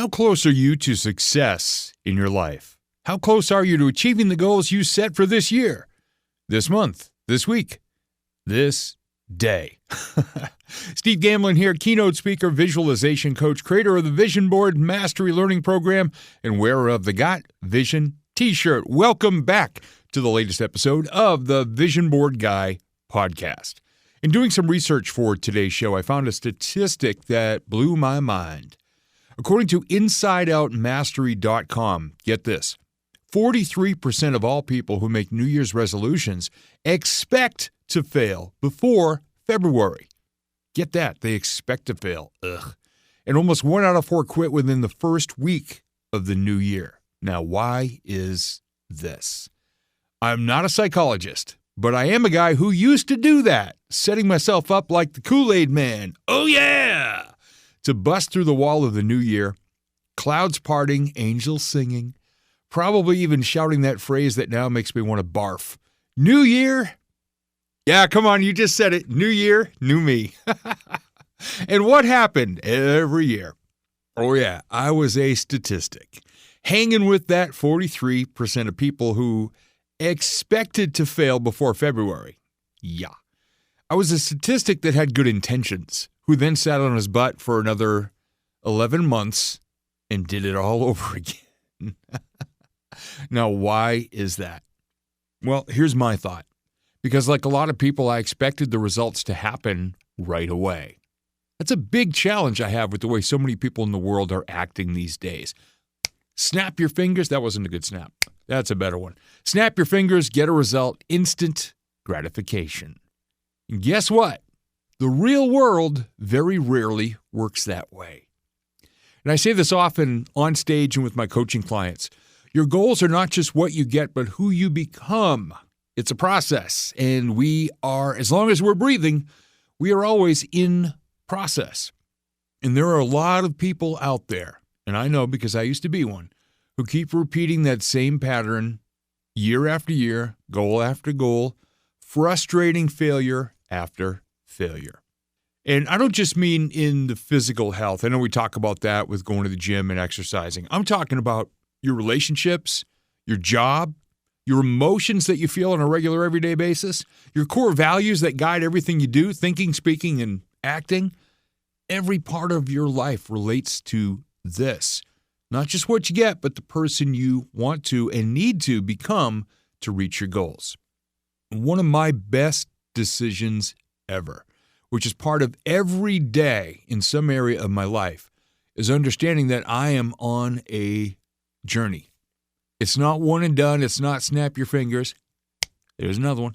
How close are you to success in your life? How close are you to achieving the goals you set for this year, this month, this week, this day? Steve Gamlin here, keynote speaker, visualization coach, creator of the Vision Board Mastery Learning Program, and wearer of the Got Vision t-shirt. Welcome back to the latest episode of the Vision Board Guy podcast. In doing some research for today's show, I found a statistic that blew my mind. According to InsideOutMastery.com, get this, 43% of all people who make New Year's resolutions expect to fail before February. Get that, they expect to fail. Ugh. And almost 1 out of 4 quit within the first week of the new year. Now, why is this? I'm not a psychologist, but I am a guy who used to do that, setting myself up like the Kool-Aid man. Oh, yeah! To bust through the wall of the new year, clouds parting, angels singing, probably even shouting that phrase that now makes me want to barf. New year? Yeah, come on, you just said it. New year, new me. And what happened every year? Oh, yeah, I was a statistic, hanging with that 43% of people who expected to fail before February. Yeah. I was a statistic that had good intentions, who then sat on his butt for another 11 months and did it all over again. Now, why is that? Well, here's my thought. Because like a lot of people, I expected the results to happen right away. That's a big challenge I have with the way so many people in the world are acting these days. Snap your fingers. That wasn't a good snap. That's a better one. Snap your fingers, get a result, instant gratification. And guess what? The real world very rarely works that way. And I say this often on stage and with my coaching clients. Your goals are not just what you get, but who you become. It's a process. And we are, as long as we're breathing, we are always in process. And there are a lot of people out there, and I know because I used to be one, who keep repeating that same pattern year after year, goal after goal, frustrating failure after failure. And I don't just mean in the physical health. I know we talk about that with going to the gym and exercising. I'm talking about your relationships, your job, your emotions that you feel on a regular everyday basis, your core values that guide everything you do, thinking, speaking, and acting. Every part of your life relates to this. Not just what you get, but the person you want to and need to become to reach your goals. One of my best decisions ever, which is part of every day in some area of my life, is understanding that I am on a journey. It's not one and done. It's not snap your fingers. There's another one.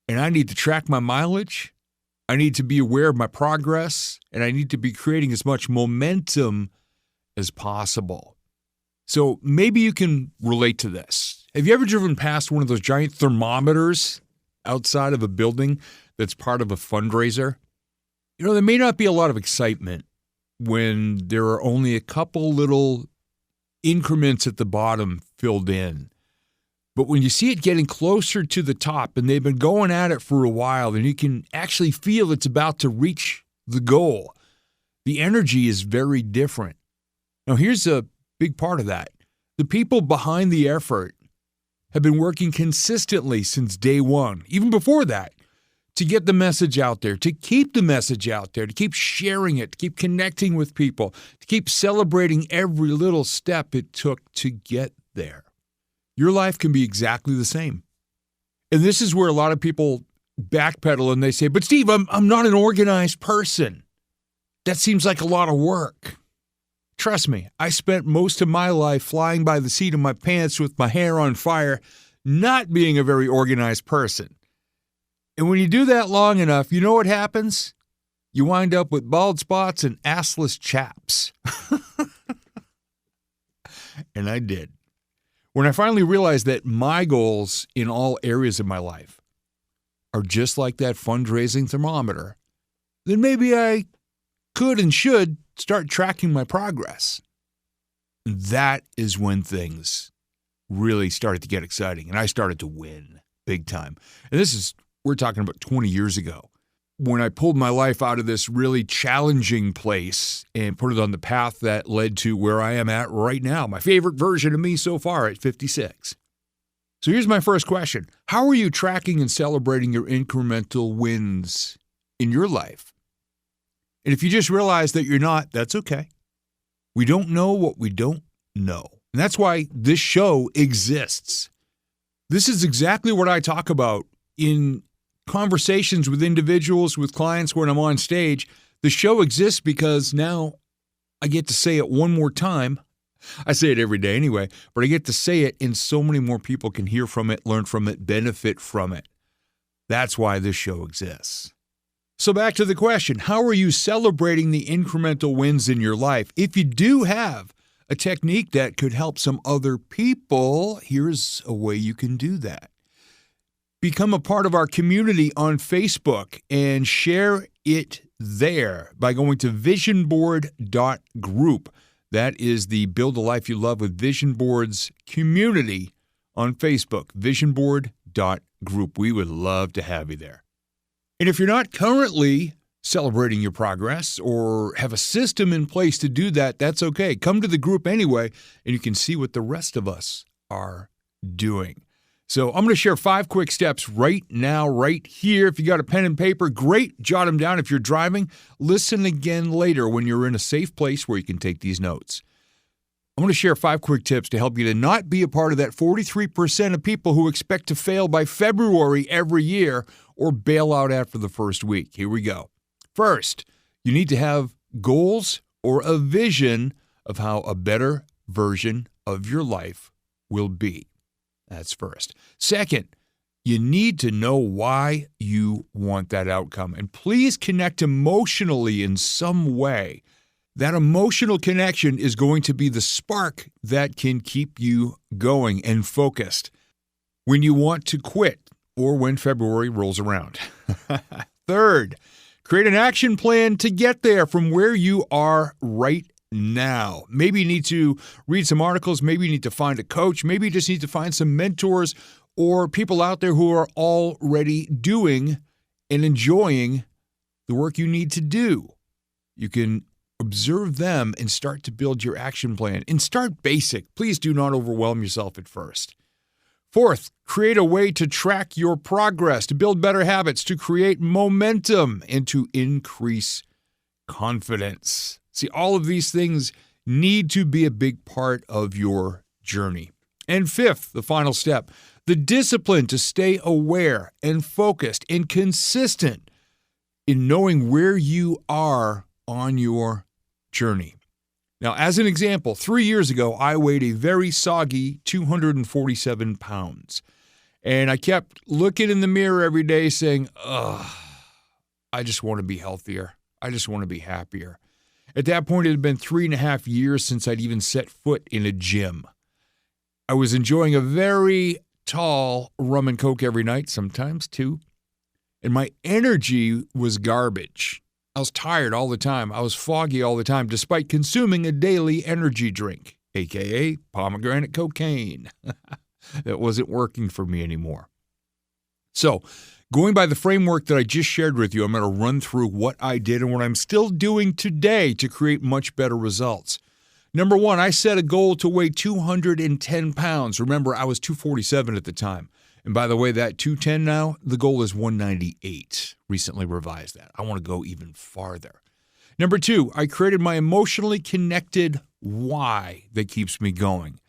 And I need to track my mileage. I need to be aware of my progress. And I need to be creating as much momentum as possible. So maybe you can relate to this. Have you ever driven past one of those giant thermometers outside of a building that's part of a fundraiser? You know, there may not be a lot of excitement when there are only a couple little increments at the bottom filled in. But when you see it getting closer to the top and they've been going at it for a while and you can actually feel it's about to reach the goal, the energy is very different. Now, here's a big part of that. The people behind the effort have been working consistently since day one, even before that, to get the message out there, to keep the message out there, to keep sharing it, to keep connecting with people, to keep celebrating every little step it took to get there. Your life can be exactly the same. And this is where a lot of people backpedal and they say, but Steve, I'm not an organized person. That seems like a lot of work. Trust me, I spent most of my life flying by the seat of my pants with my hair on fire, not being a very organized person. And when you do that long enough, you know what happens? You wind up with bald spots and assless chaps. And I did. When I finally realized that my goals in all areas of my life are just like that fundraising thermometer, then maybe I could and should start tracking my progress. That is when things really started to get exciting, and I started to win big time. And we're talking about 20 years ago. when I pulled my life out of this really challenging place and put it on the path that led to where I am at right now, my favorite version of me so far at 56. So here's my first question. How are you tracking and celebrating your incremental wins in your life? And if you just realize that you're not, that's okay. We don't know what we don't know. And that's why this show exists. This is exactly what I talk about in conversations with individuals, with clients when I'm on stage. The show exists because now I get to say it one more time. I say it every day anyway, but I get to say it and so many more people can hear from it, learn from it, benefit from it. That's why this show exists. So back to the question, how are you celebrating the incremental wins in your life? If you do have a technique that could help some other people, here's a way you can do that. Become a part of our community on Facebook and share it there by going to visionboard.group. That is the Build a Life You Love with Vision Boards community on Facebook, visionboard.group. We would love to have you there. And if you're not currently celebrating your progress or have a system in place to do that, that's okay. Come to the group anyway, and you can see what the rest of us are doing. So I'm going to share 5 quick steps right now, right here. If you got a pen and paper, great. Jot them down. If you're driving, listen again later when you're in a safe place where you can take these notes. I'm going to share 5 quick tips to help you to not be a part of that 43% of people who expect to fail by February every year or bail out after the first week. Here we go. First, you need to have goals or a vision of how a better version of your life will be. That's first. Second, you need to know why you want that outcome. And please connect emotionally in some way. That emotional connection is going to be the spark that can keep you going and focused when you want to quit or when February rolls around. Third, create an action plan to get there from where you are right now. Maybe you need to read some articles. Maybe you need to find a coach. Maybe you just need to find some mentors or people out there who are already doing and enjoying the work you need to do. You can observe them and start to build your action plan. And start basic. Please do not overwhelm yourself at first. Fourth, create a way to track your progress, to build better habits, to create momentum, and to increase confidence. See, all of these things need to be a big part of your journey. And fifth, the final step, the discipline to stay aware and focused and consistent in knowing where you are on your journey. Now, as an example, 3 years ago, I weighed a very soggy 247 pounds. And I kept looking in the mirror every day saying, I just want to be healthier. I just want to be happier. At that point, it had been 3.5 years since I'd even set foot in a gym. I was enjoying a very tall rum and Coke every night, sometimes 2. And my energy was garbage. I was tired all the time. I was foggy all the time, despite consuming a daily energy drink, a.k.a. pomegranate cocaine. That wasn't working for me anymore. So, going by the framework that I just shared with you, I'm going to run through what I did and what I'm still doing today to create much better results. Number 1, I set a goal to weigh 210 pounds. Remember, I was 247 at the time. And by the way, that 210 now, the goal is 198. Recently revised that. I want to go even farther. Number 2, I created my emotionally connected why that keeps me going.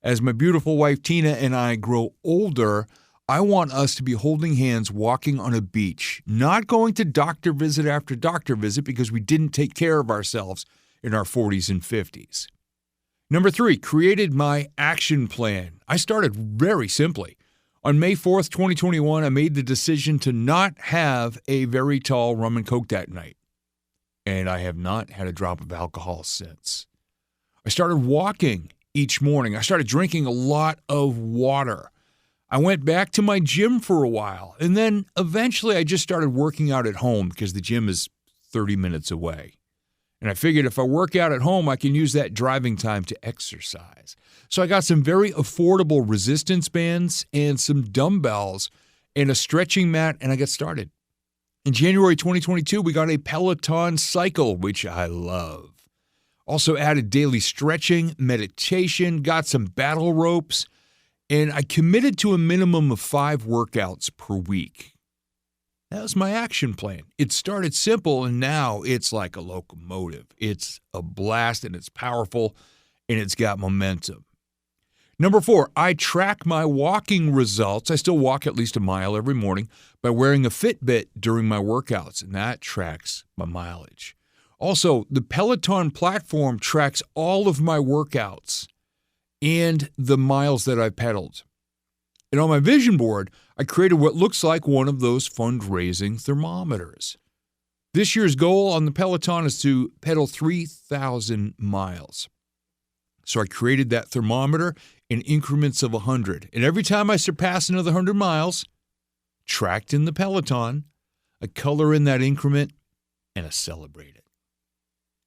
As my beautiful wife Tina and I grow older, I want us to be holding hands walking on a beach, not going to doctor visit after doctor visit because we didn't take care of ourselves in our 40s and 50s. Number 3, created my action plan. I started very simply. On May 4th, 2021, I made the decision to not have a very tall rum and Coke that night. And I have not had a drop of alcohol since. I started walking each morning. I started drinking a lot of water. I went back to my gym for a while. And then eventually I just started working out at home because the gym is 30 minutes away. And I figured if I work out at home, I can use that driving time to exercise. So I got some very affordable resistance bands and some dumbbells and a stretching mat, and I got started. In January 2022, we got a Peloton cycle, which I love. Also added daily stretching, meditation, got some battle ropes, and I committed to a minimum of 5 workouts per week. That was my action plan. It started simple, and now it's like a locomotive. It's a blast, and it's powerful, and it's got momentum. Number 4, I track my walking results. I still walk at least a mile every morning by wearing a Fitbit during my workouts, and that tracks my mileage. Also, the Peloton platform tracks all of my workouts and the miles that I pedaled. And on my vision board, I created what looks like one of those fundraising thermometers. This year's goal on the Peloton is to pedal 3,000 miles. So I created that thermometer in increments of 100. And every time I surpass another 100 miles, tracked in the Peloton, I color in that increment and I celebrate it.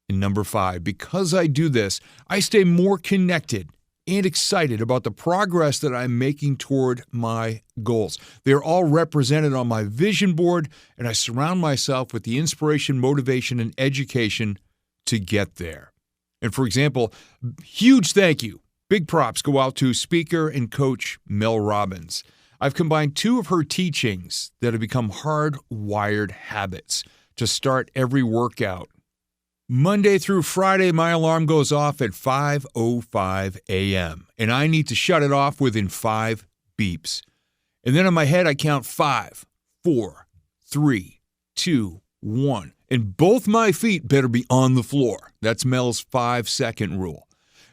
And number 5, because I do this, I stay more connected and excited about the progress that I'm making toward my goals. They're all represented on my vision board, and I surround myself with the inspiration, motivation, and education to get there. And for example, huge thank you, big props go out to speaker and coach Mel Robbins. I've combined 2 of her teachings that have become hardwired habits to start every workout. Monday through Friday, my alarm goes off at 5:05 a.m., and I need to shut it off within 5 beeps. And then in my head, I count 5, 4, 3, 2, 1. And both my feet better be on the floor. That's Mel's 5-second rule.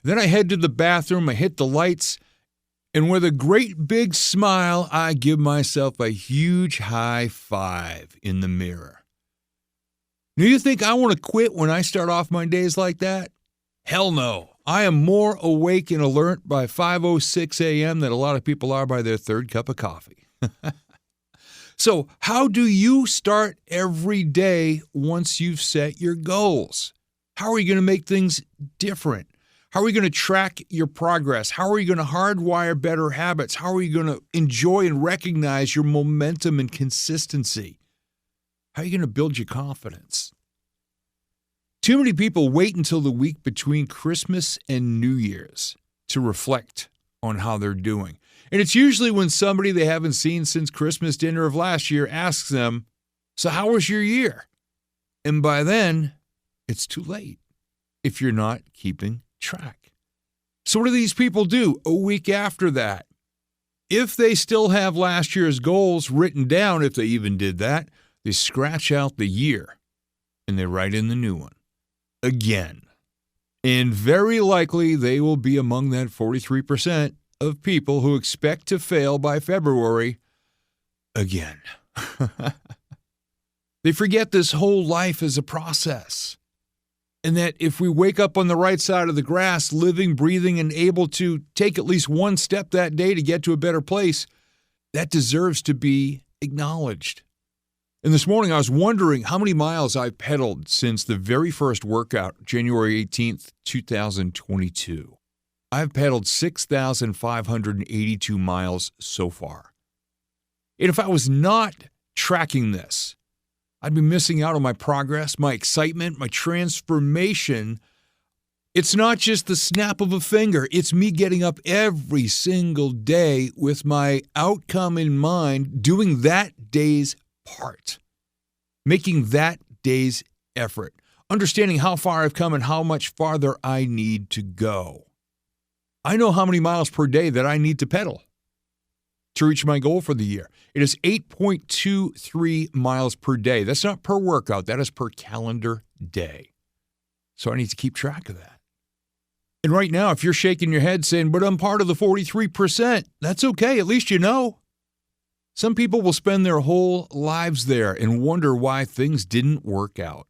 Then I head to the bathroom, I hit the lights, and with a great big smile, I give myself a huge high five in the mirror. Do you think I want to quit when I start off my days like that? Hell no. I am more awake and alert by 5:06 a.m. than a lot of people are by their 3rd cup of coffee. So how do you start every day once you've set your goals? How are you going to make things different? How are you going to track your progress? How are you going to hardwire better habits? How are you going to enjoy and recognize your momentum and consistency? How are you going to build your confidence? Too many people wait until the week between Christmas and New Year's to reflect on how they're doing. And it's usually when somebody they haven't seen since Christmas dinner of last year asks them, "So how was your year?" And by then, it's too late if you're not keeping track. So what do these people do a week after that? If they still have last year's goals written down, if they even did that, they scratch out the year and they write in the new one again. And very likely they will be among that 43% of people who expect to fail by February again. They forget this whole life is a process. And that if we wake up on the right side of the grass, living, breathing, and able to take at least one step that day to get to a better place, that deserves to be acknowledged. And this morning I was wondering how many miles I've pedaled since the very first workout, January 18th, 2022. I've pedaled 6,582 miles so far. And if I was not tracking this, I'd be missing out on my progress, my excitement, my transformation. It's not just the snap of a finger. It's me getting up every single day with my outcome in mind, doing that day's part, making that day's effort, understanding how far I've come and how much farther I need to go. I know how many miles per day that I need to pedal to reach my goal for the year. It is 8.23 miles per day. That's not per workout. That is per calendar day. So I need to keep track of that. And right now, if you're shaking your head saying, "But I'm part of the 43%, that's okay. At least you know. Some people will spend their whole lives there and wonder why things didn't work out,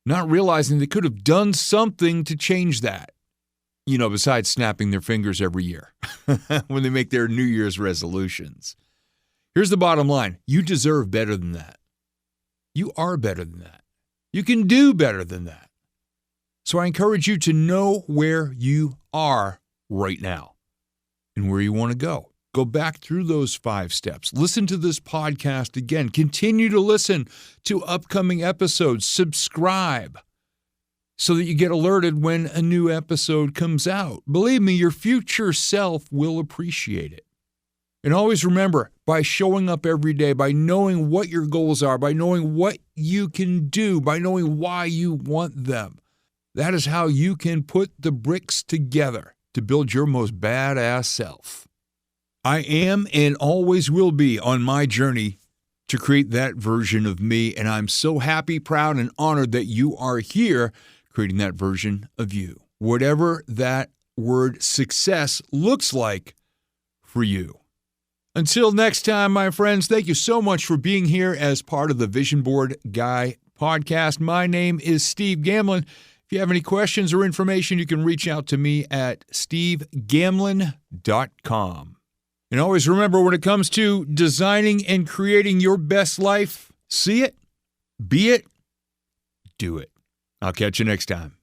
not realizing they could have done something to change that. Besides snapping their fingers every year when they make their New Year's resolutions. Here's the bottom line. You deserve better than that. You are better than that. You can do better than that. So I encourage you to know where you are right now and where you want to go. Go back through those 5 steps. Listen to this podcast again. Continue to listen to upcoming episodes. Subscribe so that you get alerted when a new episode comes out. Believe me, your future self will appreciate it. And always remember, by showing up every day, by knowing what your goals are, by knowing what you can do, by knowing why you want them, that is how you can put the bricks together to build your most badass self. I am and always will be on my journey to create that version of me, and I'm so happy, proud, and honored that you are here creating that version of you. Whatever that word success looks like for you. Until next time, my friends, thank you so much for being here as part of the Vision Board Guy podcast. My name is Steve Gamlin. If you have any questions or information, you can reach out to me at stevegamlin.com. And always remember, when it comes to designing and creating your best life, see it, be it, do it. I'll catch you next time.